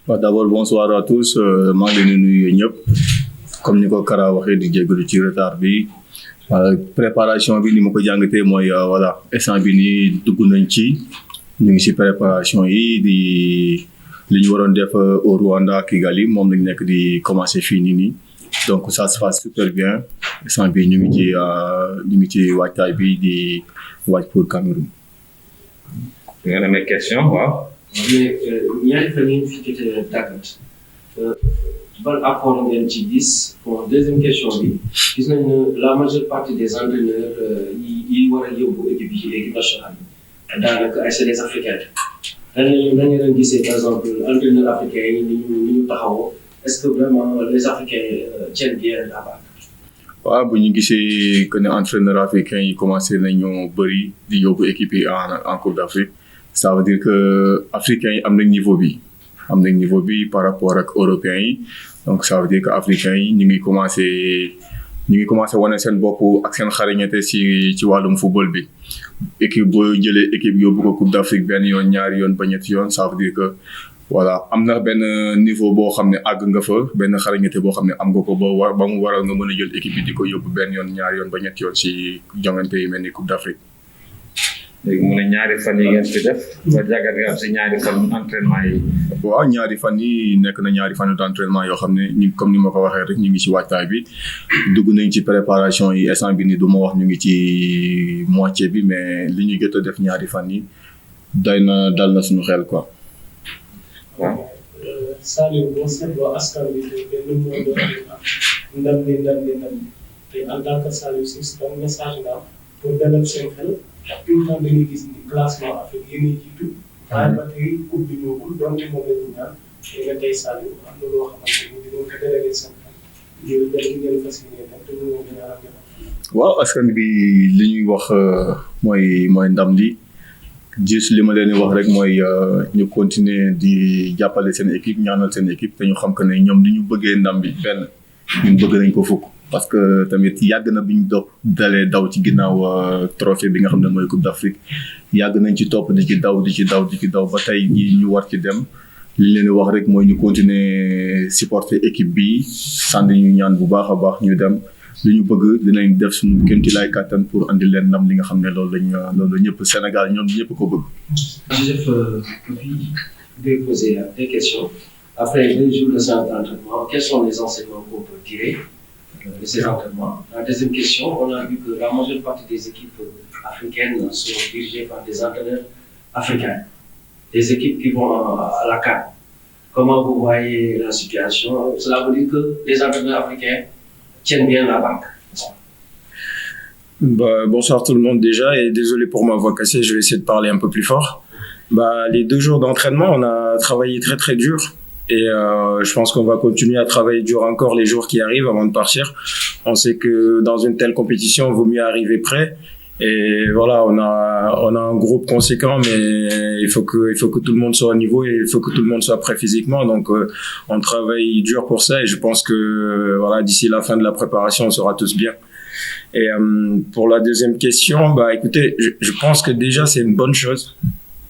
D'abord, bonsoir à tous. maa ngi leen di nuyu ñëpp comme ni ko Kara waxee di jégalu ci retard bi préparation bi ni ma ko jàngatee mooy voilà instant bi nii dugg nañ ci ñu ngi ci préparation yi di li ñu waroon def au Rwanda Kigali moom lañ nekk di commencer fii nii donc ça se passe super bien instant bi ñu ngi ci waajtaay bi di waaj pour Cameroun. nga amee question waaw. mais ñaari fan yii fi jotee tàggat ban apport ngeen ci gis bon deuxième question bi gis nañ ne la majeure partie des entraîneurs yi war a yóbbu équipe yi équipe nationale daanaka ay c'est des africains lan ngeen gisee par exemple entraîneurs africains yi ni ñu taxawoo est-ce que vraiment les africains tiennent bien la barre. waaw bu ñu gisee que ne entraîneurs africains yi commencé nañu bëri di yóbbu équipe yi en Coupe d'Afrique. Ça veut dire que africains yi am nañ niveau bi par rapport ak européens yi donc ça veut dire que africains yi ñu ngi commencé wane seen bopp ak seen xarañete ci wàllum football bi équipe boo jëlee équipe yóbbu ko Coupe d'Afrique benn yoon ñaari yoon ba ñetti yoon ça veut dire que voilà am na benn niveau boo xam ne àgg nga fa benn xarañete boo xam ne am nga ko ba mu waral nga mën a jël équipe bi di ko yóbbu benn yoon ñaari yoon ba ñetti yoon ci jongante yi mel ni Coupe d'Afrique. léegi mu ne ñaari fan yi ngeen fi def ba jàngat nga am si ñaari fan entraînement yi. waaw ñaari fan yi nekk na ñaari fan d'entraînement yoo xam ne ñu comme ni ma ko waxee rek ñu ngi ci waajtaay bi dugg nañ ci préparation yi instant bi ni du ma wax ñu ngi ci moitié bi mais li ñu jot a def ñaari fan yi dal na suñu xel quoi. waaw. Saliou boo seetloo askan bi benn mot de ndam li te en tant que Saliou Ciss tam message nga pour dalal seen xel. tout le temps dañuy gis ni classement Afrique yéen a jiitu waaye ba tey coupe bi ñëwul donc moom la ñu ñaan nga tey Saliou am na loo xamante ni dinañ ko délégué seen xel ngeen fas yéene te mu gën a rafetlu. waaw askan bi li ñuy wax mooy ndam li juste li ma leen di wax rek mooy ñu continuer di jàppale seen équipe ñaanal seen équipe te ñu xam que ne ñoom ni ñu bëggee ndam bi benn ñun bëgg nañ ko fukk. parce que tamit yàgg na bi ñu dalee daw ci ginnaaw trophée bi nga xam ne mooy Coupe d'Afrique yàgg nañ ci topp di ci daw ba tey jii ñu war ci dem li leen wax rek mooy ñu continuer supporter équipe bi sànni ñu ñaan bu baax a baax ñu dem li ñu bëgg dinañ def suñu kéemtulaay kàttan pour andi leen ndam li nga xam ne loolu la ñëpp Sénégal ñoom ñëpp ko bëgg. Joseph vais poser des questions après 2 jours de séance d'entraînement quels sont les enseignements qu'on peut tirer de ces entraînements. La deuxième question, on a vu que la majeure partie des équipes africaines sont dirigées par des entraîneurs africains, des équipes qui vont à la CAN. Comment vous voyez la situation? Cela veut dire que les entraîneurs africains tiennent bien la barque. Bonsoir tout le monde déjà et désolé pour ma voix cassée, je vais essayer de parler un peu plus fort. Les 2 jours d'entraînement, on a travaillé très très dur. Et je pense qu'on va continuer à travailler dur encore les jours qui arrivent avant de partir. On sait que dans une telle compétition, il vaut mieux arriver prêt. Et voilà, on a un groupe conséquent, mais il faut que tout le monde soit au niveau et il faut que tout le monde soit prêt physiquement. Donc on travaille dur pour ça et je pense que voilà, d'ici la fin de la préparation, on sera tous bien. Et pour la deuxième question, écoutez, je pense que déjà c'est une bonne chose.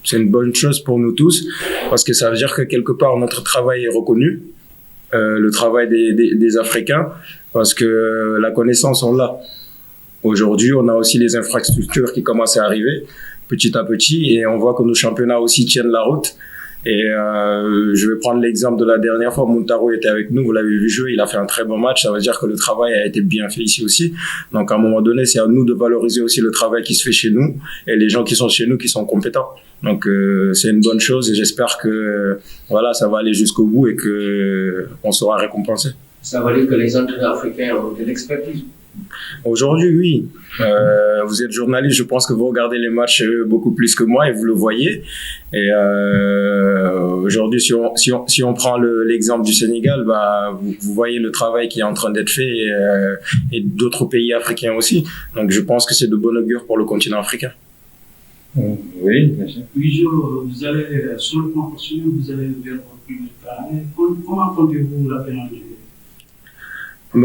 C'est une bonne chose pour nous tous parce que ça veut dire que quelque part notre travail est reconnu, le travail des Africains, parce que la connaissance on l'a. Aujourd'hui, on a aussi les infrastructures qui commencent à arriver petit à petit et on voit que nos championnats aussi tiennent la route. Et je vais prendre l'exemple de la dernière fois, Muntaro était avec nous, vous l'avez vu jouer, il a fait un très bon match, ça veut dire que le travail a été bien fait ici aussi. Donc à un moment donné, c'est à nous de valoriser aussi le travail qui se fait chez nous et les gens qui sont chez nous qui sont compétents. Donc c'est une bonne chose et j'espère que voilà, ça va aller jusqu'au bout et que on sera récompensé. Ça veut dire que les entraîneurs africains ont de l'expertise. Aujourd'hui, oui. Vous êtes journaliste, je pense que vous regardez les matchs beaucoup plus que moi et vous le voyez. Et aujourd'hui, si on prend l'exemple du Sénégal, vous voyez le travail qui est en train d'être fait et d'autres pays africains aussi. Donc je pense que c'est de bon augure pour le continent africain. Oui, bien sûr. 8 jours, vous allez, sur le plan professionnel, vous allez vers votre premier plan. Comment comptez-vous la pénalité?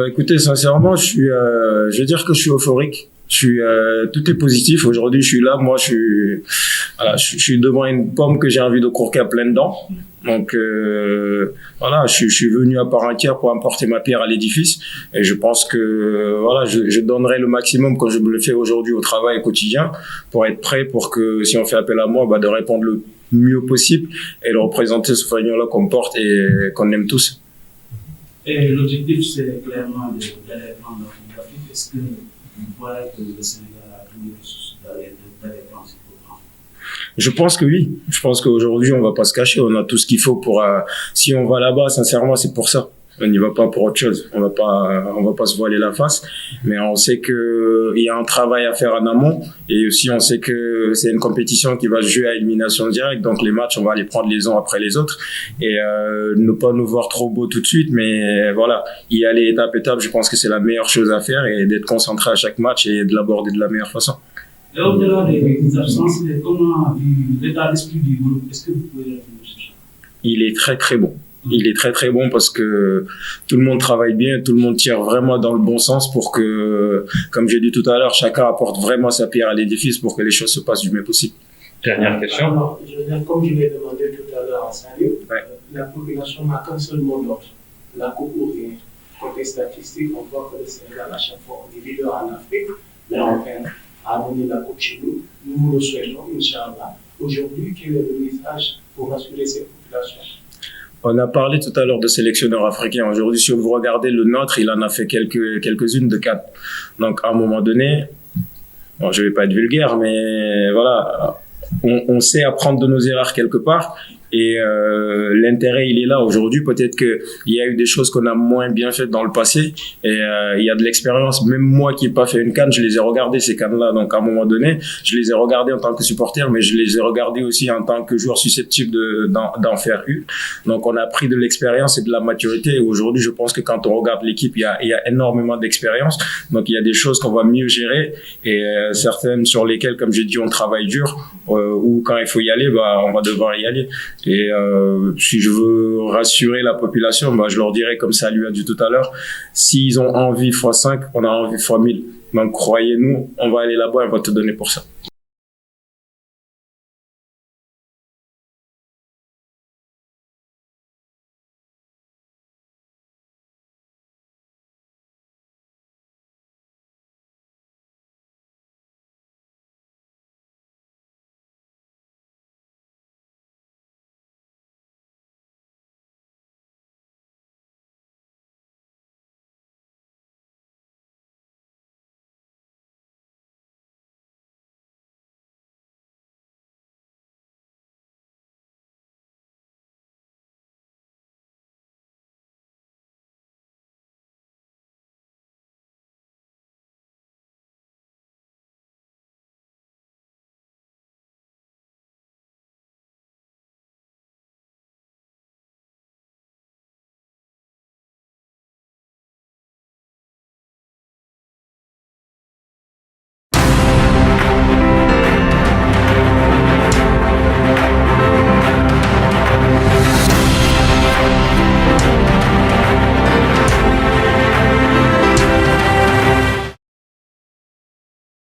Écoutez, sincèrement, je veux dire que je suis euphorique. Tout est positif. Aujourd'hui, je suis là. Moi, voilà, je suis devant une pomme que j'ai envie de croquer à pleines dents. Donc voilà, je suis venu à part entière pour apporter ma pierre à l'édifice et je pense que voilà, je donnerai le maximum comme je me le fais aujourd'hui au travail quotidien pour être prêt pour que si on fait appel à moi, de répondre le mieux possible et de représenter ce fanion-là qu'on porte et qu'on aime tous. Et l'objectif, c'est clairement d'aller prendre la Coupe d'Afrique. Est-ce que vous voyez que le Sénégal a tous les ressources d'aller prendre cette Coupe d'Afrique? Je pense que oui. Je pense qu'aujourd'hui, on va pas se cacher. On a tout ce qu'il faut pour. Si on va là-bas, sincèrement, c'est pour ça. On n'y va pas pour autre chose. On va pas se voiler la face. Mais on sait que il y a un travail à faire en amont. Et aussi, on sait que c'est une compétition qui va se jouer à élimination directe. Donc, les matchs, on va les prendre les uns après les autres. Et ne pas nous voir trop beaux tout de suite. Mais voilà, y aller étape à étape, je pense que c'est la meilleure chose à faire et d'être concentré à chaque match et de l'aborder de la meilleure façon. Et au-delà des absences, comment l'état d'esprit du groupe, est-ce que vous pouvez revenir sur ça? Il est très très bon. Il est très très bon parce que tout le monde travaille bien, tout le monde tire vraiment dans le bon sens pour que, comme j'ai dit tout à l'heure, chacun apporte vraiment sa pierre à l'édifice pour que les choses se passent du mieux possible. Dernière question. Alors, je veux dire, comme je l'ai demandé tout à l'heure à Salut, la population n'a qu'un seul mot d'ordre, la coupe ou rien. Côté statistique, on voit que le Sénégal, à chaque fois, on est leader en Afrique, mais on peine à amener la coupe chez nous. Nous le souhaitons, Inch'Allah. Aujourd'hui, quel est le message pour rassurer ces populations? On a parlé tout à l'heure de sélectionneurs africains. Aujourd'hui, si vous regardez le nôtre, il en a fait quelques-unes de 4. Donc, à un moment donné, bon, je vais pas être vulgaire, mais voilà, on sait apprendre de nos erreurs quelque part. Et l'intérêt, il est là aujourd'hui. Peut-être qu'il y a eu des choses qu'on a moins bien faites dans le passé. Et il y a de l'expérience. Même moi qui n'ai pas fait une CAN, je les ai regardées, ces CAN-là. Donc, à un moment donné, je les ai regardées en tant que supporter, mais je les ai regardées aussi en tant que joueur susceptible d'en faire une. Donc, on a pris de l'expérience et de la maturité. Et aujourd'hui, je pense que quand on regarde l'équipe, il y a énormément d'expérience. Donc, il y a des choses qu'on va mieux gérer et certaines sur lesquelles, comme j'ai dit, on travaille dur. Ou quand il faut y aller, on va devoir y aller. Et si je veux rassurer la population, je leur dirais, comme ça lui a dit tout à l'heure, s'ils ont envie x5, on a envie x1000. Donc croyez-nous, on va aller là-bas et on va te donner pour ça.